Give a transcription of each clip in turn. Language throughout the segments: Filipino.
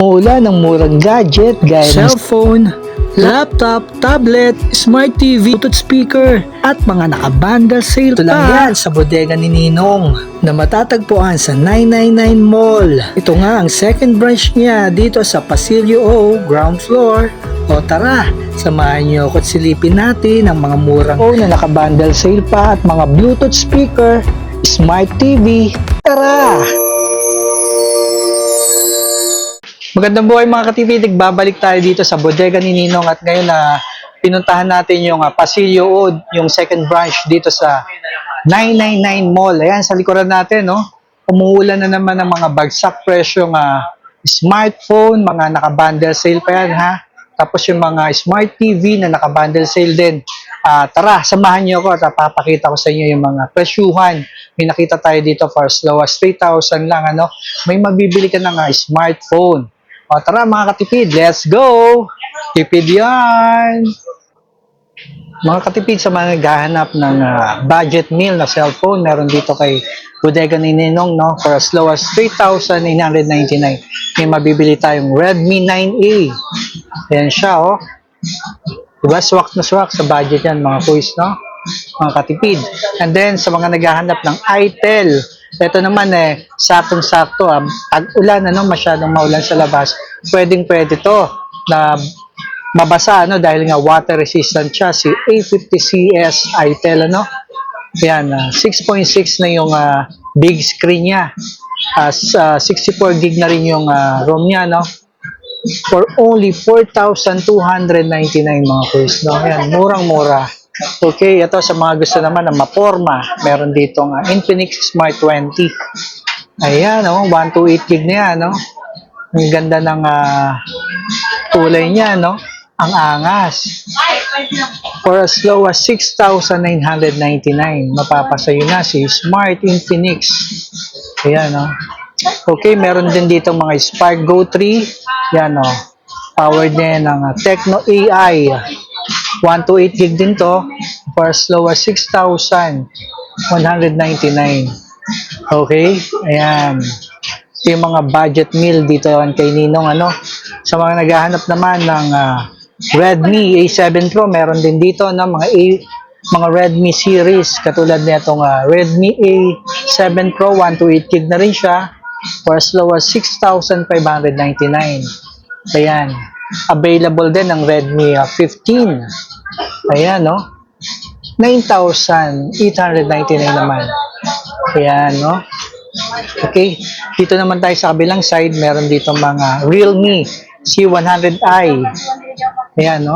Mula ng murang gadget gaya ng cellphone, laptop, tablet, smart TV, Bluetooth speaker, at mga nakabundle sale pa. Ito lang yan sa bodega ni Ninong na matatagpuan sa 999 Mall. Ito nga ang second branch niya dito sa Pasilio O, ground floor. O tara, samahan niyo ako at silipin natin ang mga murang phone na nakabundle sale pa at mga Bluetooth speaker, smart TV. Tara! Magandang buhay mga katipidig, babalik tayo dito sa bodega ni Ninong at ngayon na pinuntahan natin yung Pasilio O, yung second branch dito sa 999 Mall. Ayan, sa likuran natin, no? Umuulan na naman ng mga bagsak presyong smartphone, mga nakabundle sale pa yan, ha? Tapos yung mga smart TV na nakabundle sale din. Tara, samahan niyo ako at papakita ko sa inyo yung mga presyuhan. May nakita tayo dito for as low as 3,000 lang, ano? May mabibili ka ng smartphone. O tara mga katipid, let's go! Tipid yan! Mga katipid sa mga naghahanap ng budget meal na cellphone, meron dito kay bodega ni Ninong, no? For as low as 3,999. May mabibili tayong Redmi 9A. Ayan siya, oh. Diba, swak na swak sa budget yan, mga kuys, no? Mga katipid. And then, sa mga naghahanap ng itel, ito naman saktong-sakto, tag-ulan, masyadong maulan sa labas, pwedeng-pwede to na mabasa, dahil nga water resistant siya, si A50CS itel, Yan, 6.6 na yung big screen niya. 64 gig na rin yung ROM niya, for only 4,299 mga kuys, Yan, murang-mura. Okay, ito sa mga gusto naman na maporma, meron ditong Infinix Smart 20. Ayan, 128 gig na yan, Ang ganda ng kulay niya, Ang angas. For as low as 6,999, mapapasayo na si Smart Infinix. Ayan, Okay, meron din dito mga Spark Go 3. Yan, powered din ng Tecno AI. 128 gig din to for as low as 6,199. Okay? Ayan. Ito yung mga budget meal dito kay Ninong, Sa mga naghahanap naman ng Redmi A7 Pro, meron din dito, mga Redmi series, katulad nitong Redmi A7 Pro, 128 gig na rin siya, for as low as 6,599. Ayan. Available din ng Redmi 15. Ayan, 9,899 naman. Ayan, Okay. Dito naman tayo sa kabilang side. Meron dito mga Realme C100i. Ayan,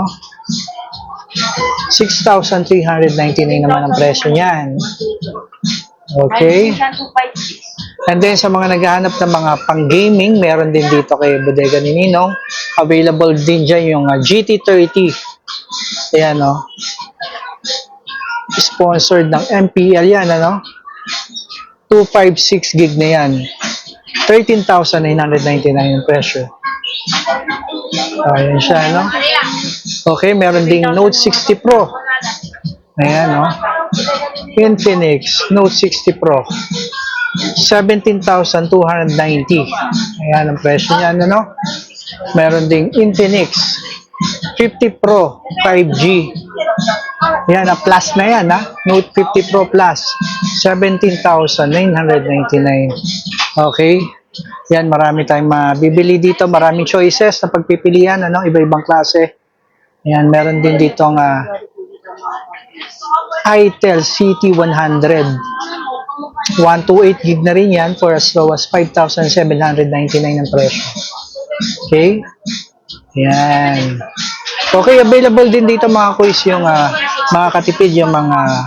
6,399 naman ang presyo niyan. Okay. And then sa mga naghahanap ng mga pang-gaming, meron din dito kay bodega ni Ninong. Available din dyan yung GT30. Ayan, Sponsored ng MPL yan, 256 gig na yan. 13,999 yung presyo. Ayan siya, Okay, meron ding Note 60 Pro. Ayan, Infinix Note 60 Pro. 17,290. Ayan ang presyo niya, Meron ding Infinix 50 Pro 5G. Ayan, plus na yan, Note 50 Pro Plus. 17,999. Okay. Yan, marami tayong mabibili dito. Maraming choices na pagpipilian, iba-ibang klase. Ayan, meron din dito ang itel CT100. 128 gig na rin yan for as low as 5,799 ang presyo. Okay? Yan. Okay, available din dito mga kuys yung mga katipid, yung mga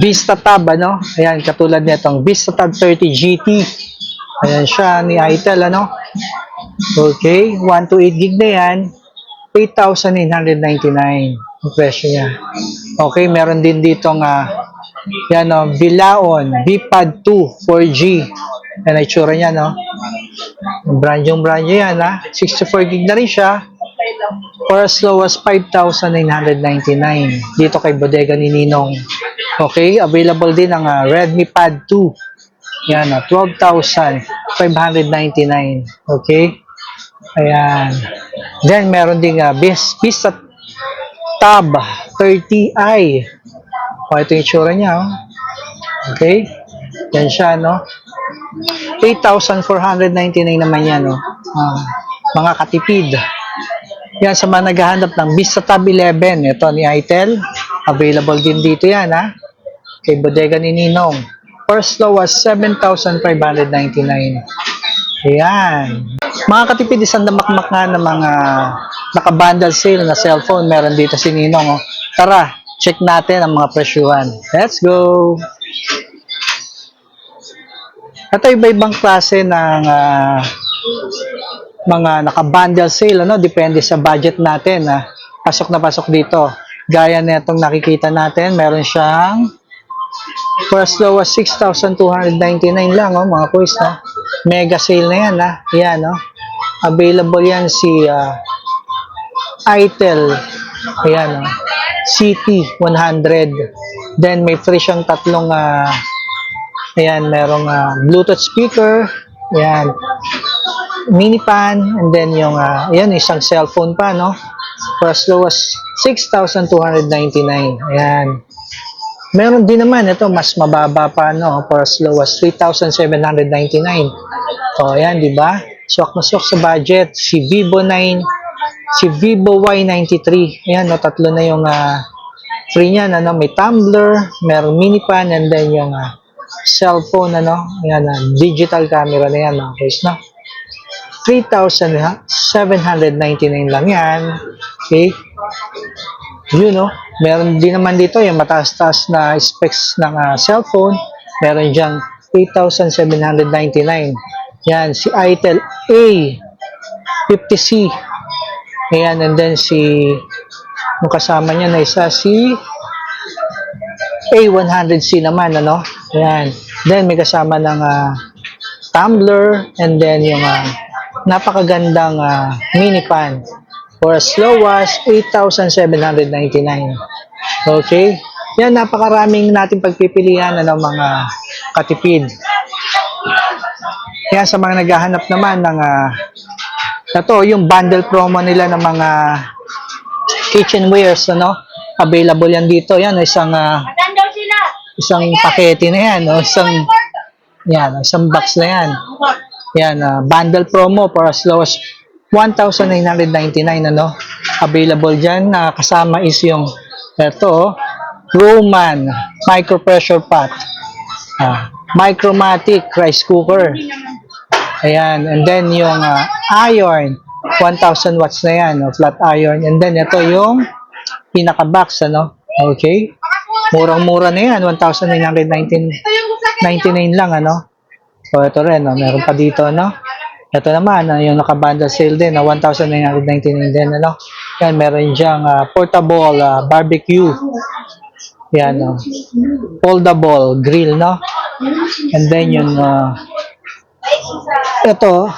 Vista Tab, Ayan, katulad nitong Vista Tab 30 GT. Ayan siya, ni itel, Okay, 128 gig na yan. 8,999 ang presyo niya. Okay, meron din dito yan, Vilaon VPad 2 4G. Yan ang itsura niya, Brand yung yan, 64 gig na rin siya. For as low as 5,999 dito kay bodega ni Ninong. Okay, available din ang Redmi Pad 2. Yan, 12,599. Okay. Ayan. Then, meron ding Vista Tab 30i. O, ito yung itsura niya. Oh. Okay. Yan siya, no? 8,499 naman yan, no? Mga katipid. Yan, sa mga naghahanap ng Vista Tab 11. Ito ni Itel. Available din dito yan, ha? Kay Bodega ni Ninong. First low was 7,599. Ayan. Mga katipid, isang damakmak nga ng mga nakabundle sale na cellphone. Meron dito si Ninong. Oh. Tara, check natin ang mga presyuhan. Let's go! Ito iba-ibang klase ng mga nakabundle sale. Ano? Depende sa budget natin. Pasok na pasok dito. Gaya na itong nakikita natin. Meron siyang first low was 6,299 lang. Oh, mga kuys. No? Mega sale na yan. Yan, no? Available yan si Itel. Ayan, no? CT100. Then may free siyang tatlong ayan, merong Bluetooth speaker. Ayan. Mini pan. And then yung ayan, isang cellphone pa, no? First low was 6,299. Ayan. Meron din naman ito, mas mababa pa, no? First low was 3,799. So, ayan, di ba? Swak na swak sa budget. Si Vivo 9, si Vivo Y93. Ayan, no, tatlo na yung free niyan. Ano, may tumbler, merong mini pan, and then yung cellphone, ano, ayan, digital camera na yan, no? Guys, no? 3,799 lang yan. Okay? Yun, no? Meron din naman dito yung mataas-taas na specs ng cellphone. Meron diyang 8,799. Yan, si Itel A50C. Ayan, and then si yung kasama niya na isa si A100C naman, ano? Ayan. Then may kasama ng tumbler, and then yung napakagandang mini pan for as low as 8,799. Okay? Yan, napakaraming nating pagpipilian ng mga katipid. Yan, sa mga naghahanap naman ng ito, yung bundle promo nila ng mga kitchenwares, ano? Available yan dito. Yan, isang pakete na yan, no? Isang box na yan. Yan, bundle promo for as low as 1,999, ano? Available dyan. Kasama is yung ito, Roman micro pressure pot, Micromatic rice cooker. Ayan, and then yung iron, 1,000 watts na yan, no? Flat iron. And then ito yung pinaka-box, ano? Okay? Murang-mura na yan, 1,999 lang, ano? So, ito rin, no? Meron pa dito, no? Ito naman, yung naka-bundle sale din, 1,999 din, ano? Yan, meron diyang portable barbecue. Yan, no? Foldable grill, no? And then yung ito,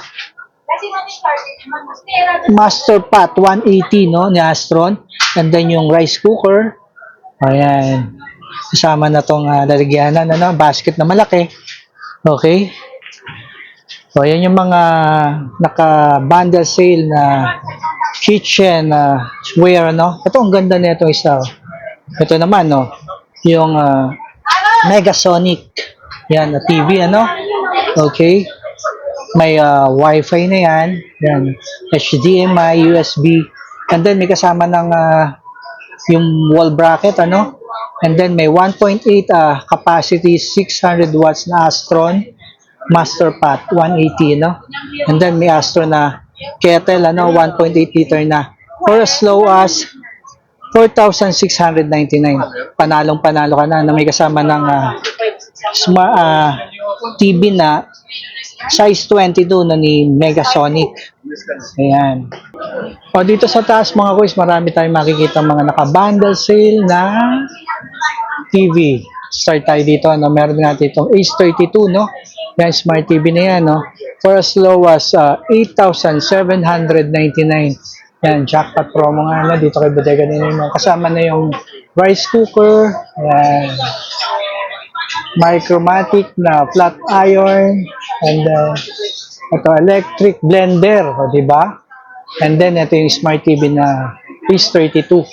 Master Pot 180, no? Ni Astron. And then yung rice cooker. Ayan. Kasama na tong lalagyanan, ano? Basket na malaki. Okay? So, ayan yung mga naka-bundle sale na kitchen ware, no? Ito, ang ganda na ito isa. Ito naman, no? Yung Megasonic. Yan, na TV, ano? Okay? May Wi-Fi na yan. Yan. HDMI, USB. And then, may kasama ng yung wall bracket, ano? And then, may 1.8 capacity, 600 watts na Astron Master Pot 180, no? And then may Astron na kettle, ano, 1.8 liter na for as low as 4,699. Panalong-panalo ka na may kasama ng smart TV na size 22 na ni Megasonic. Ayan. O dito sa taas, mga guys, marami tayong makikita mga naka-bundle sale na TV. Start tayo dito, no? Meron natin itong Ace 32, no? Yan, smart TV na yan, no? For as low as 8,799. Yan, jackpot promo nga, no? Dito kay Bodega ni Ninong. Kasama na yung rice cooker. Yan. Micromatic na flat iron. And ito, electric blender. O, diba? And then, ito yung Smart TV na piece 32.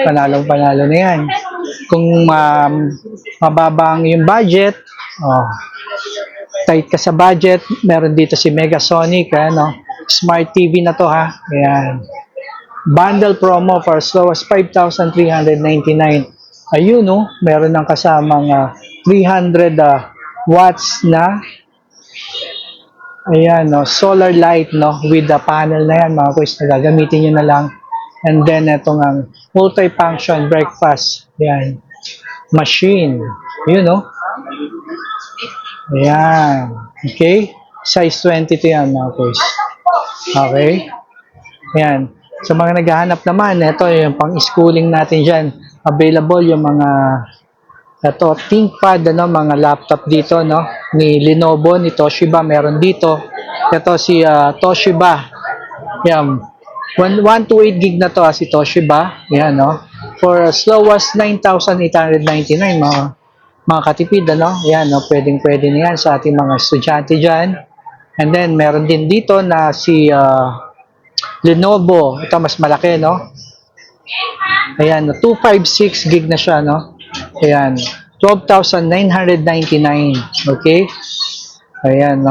Panalong-panalo na yan. Kung mababa ang yung budget, tight ka sa budget, meron dito si Megasonic, Smart TV na to ha. Ayan. Bundle promo for as low as 5,399. Ayun, meron ng kasamang 300 watts na ayan, solar light, with the panel na yan, mga kuys, na gagamitin nyo na lang. And then, itong multi-function breakfast, ayan, machine, yun, ayan, okay, size 22 yan, mga kuys, okay, ayan, sa mga naghahanap naman, ito yung pang-schooling natin dyan, available yung mga ito, ThinkPad, mga laptop dito, ni Lenovo, ni Toshiba, meron dito. Ito si Toshiba. Yan. 128 gig na to si Toshiba. Yan, for as low as 9,899, mga katipid, Yan, pwedeng-pwede na yan sa ating mga estudyante dyan. And then, meron din dito na si Lenovo. Ito, mas malaki, Ayan, 256 gig na siya, Ayan, 12,999. Okay? Ayan,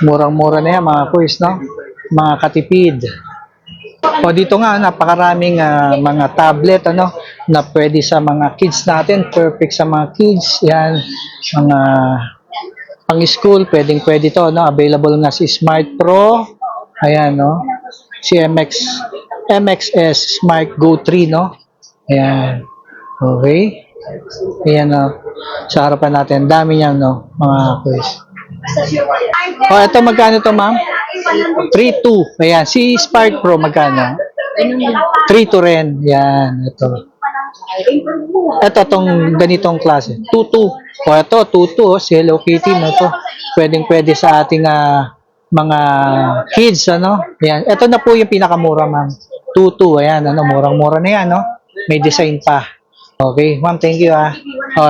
Murang-mura na yan, mga kuys, Mga katipid. O dito nga, napakaraming mga tablet, na pwede sa mga kids natin. Perfect sa mga kids. Yan, mga pang-school, pwedeng-pwede to, Available nga si Smart Pro. Ayan, Si MXS Smart Go 3, Ayan. Okay. Ayan, sa harapan natin. Dami niyan, mga quiz. Ito magkano to, ma'am? 3.2. Ayan. Si Spark Pro, magkano? 3.2 rin. Ayan. Ito. Itong ganitong klase. 2.2. Ito, 2.2. Si Hello Kitty, to. Pwedeng-pwede sa ating mga kids, Ayan. Ito na po yung pinakamura, ma'am. 2.2. Ayan, murang-mura na yan, May design pa. Okay, ma'am, thank you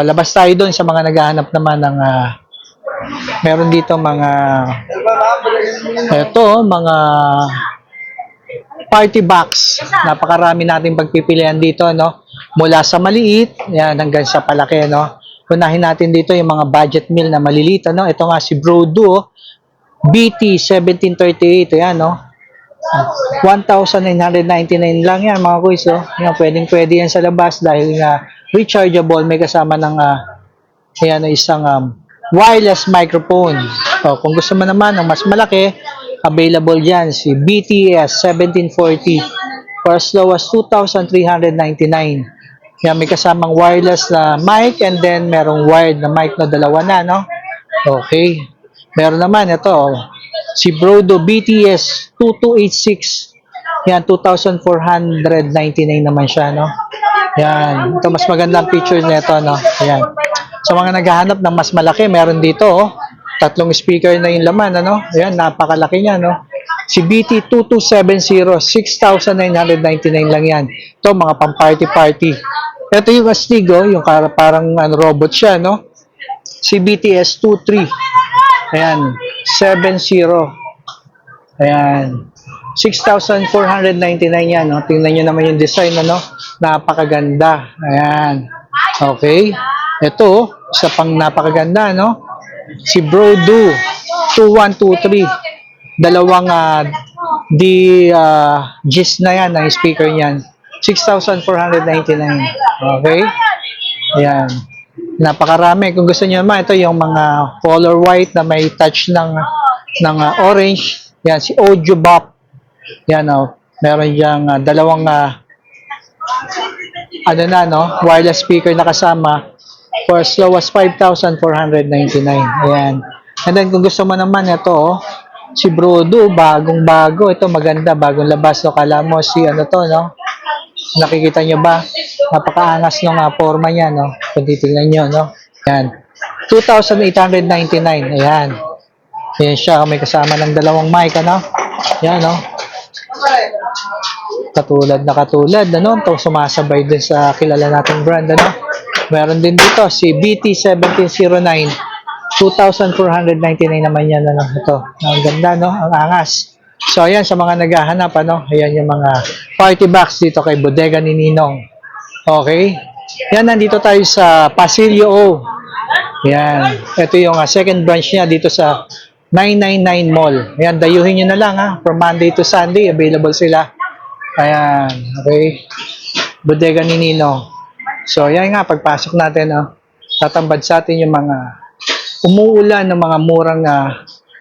labas tayo doon sa mga naghahanap naman ng meron dito mga mga party box. Napakarami nating pagpipilian dito, Mula sa maliit, yan, hanggang sa palaki, Unahin natin dito yung mga budget meal na maliliit, Ito nga si Brodo, BT 1738, ayan, 1,999 lang yan, mga kuys, Yan, pwedeng-pwede yan sa labas dahil nga rechargeable, may kasama ng ayan, isang wireless microphone. Kung gusto mo naman ng mas malaki, available dyan si BTS 1740 for as low as 2,399. Yan, may kasamang wireless na mic and then merong wired na mic na dalawa na, Okay. Meron naman ito, si Brodo BTS 2286. Yan, 2,499 naman siya, Yan. Ito, mas magandang picture nito, Yan. Sa mga naghahanap ng mas malaki, meron dito, 3 speaker na yung laman, Yan, napakalaki niya, Si BT 2270, 6,999 lang yan. Ito, mga pang-party-party. Ito yung astig, yung parang robot siya, Si BTS 23. Ayan, 70. Ayan, 6,499 yan, Tingnan nyo naman yung design, Napakaganda. Ayan. Okay. Ito, isa pang napakaganda, Si Brodo 2123. Dalawang GIS na yan, ang speaker niyan. 6,499. Okay. Ayan. Napakarami. Kung gusto niyo naman, ito yung mga color white na may touch ng orange. Yan, si Audio Bop. Yan, meron diyang dalawang wireless speaker na kasama for as low as 5,499. Ayan. And then, kung gusto mo naman, ito, si Brodo, bagong-bago. Ito, maganda, bagong labas. Kala mo si nakikita nyo ba? Napakaangas ng forma niya, Kung titignan nyo, Yan. 2,899. Ayan. Ayan siya. May kasama ng dalawang mic, Yan, Katulad, Ito, sumasabay din sa kilala nating brand, Meron din dito, si BT1709. 2,499 naman yan, Ito. Ang ganda, Ang angas. So, ayan, sa mga naghahanap, ano, ayan yung mga party box dito kay Bodega ni Ninong. Okay? Yan, nandito tayo sa Pasilio O. Yan. Ito yung second branch niya dito sa 999 Mall. Ayan, dayuhin nyo na lang ha. From Monday to Sunday, available sila. Ayan. Okay? Bodega ni Ninong. So, ayan nga, pagpasok natin, tatambad sa atin yung mga umuulan ng mga murang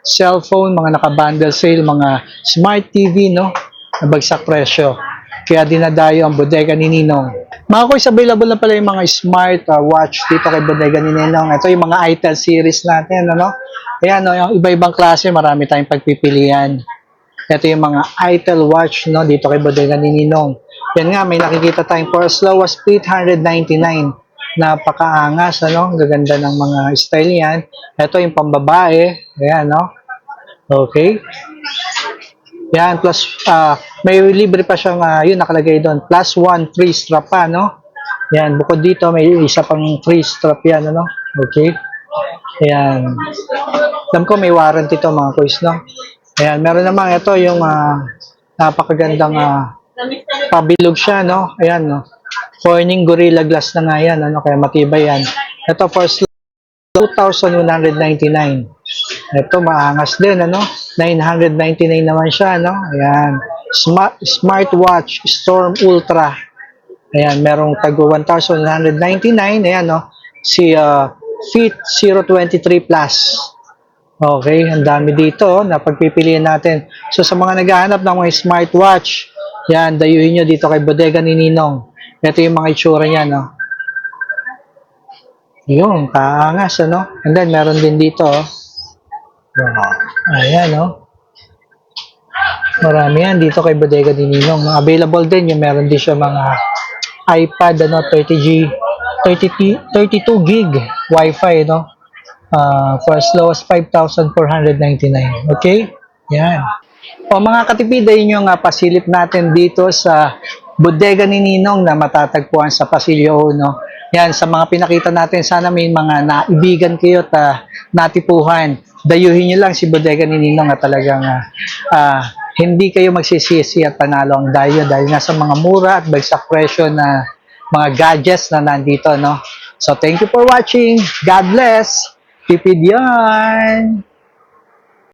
cellphone, mga naka-bundle sale, mga smart TV, no? Nabagsak presyo. Kaya dinadayo ang Bodega ni Ninong. Mga kuys, available na pala yung mga smart watch dito kay Bodega ni Ninong. Ito yung mga itel series natin, ano? Ayan, no, yung iba-ibang klase, marami tayong pagpipilian. Ito yung mga itel watch, no, dito kay Bodega ni Ninong. Yan nga, may nakikita tayong for as low as 899. Napakaangas, ano? Gaganda ng mga style yan. Ito yung pambabae. Ayan, no? Okay. Yan, plus, may libre pa siyang, yun, nakalagay doon. Plus 1 free strap pa, no? Yan, bukod dito, may isa pang free strap yan, ano? Okay. Ayan. Alam ko, may warranty to, mga kuys, no? Ayan, meron naman ito yung napakagandang pabilog siya, no? Ayan, no? Corning Gorilla Glass na nga yan, ano? Kaya matibay yan. Ito, first 2,199. Ito, maangas din, ano? 999 naman siya, no? Ayan. Smartwatch Storm Ultra. Ayan, merong tago 1,199. Ayan, no? Si Fit 023 Plus. Okay, ang dami dito na pagpipilian natin. So, sa mga naghahanap ng mga smartwatch, yan, dayuhin nyo dito kay Bodega ni Ninong. Ito yung mga itsura niya, no? Yung, kaangas, ano? And then, meron din dito, ayan, no? Marami yan dito kay Bodega ni Ninong. Available din yung meron din siya mga iPad, ano, 32 gig Wi-Fi, no? For as low as 5,499. Okay? Yan. O mga katipid, yun yung pasilip natin dito sa Bodega ni Ninong na matatagpuan sa Pasilio O, no? Yan, sa mga pinakita natin, sana may mga naibigan kayo at natipuhan. Dayuhin nyo lang si Bodega ni Ninong at talagang hindi kayo magsisisi at panalo ang dayo dahil nasa mga mura at bagsak presyo na mga gadgets na nandito, no? So, thank you for watching. God bless. Tipid yan!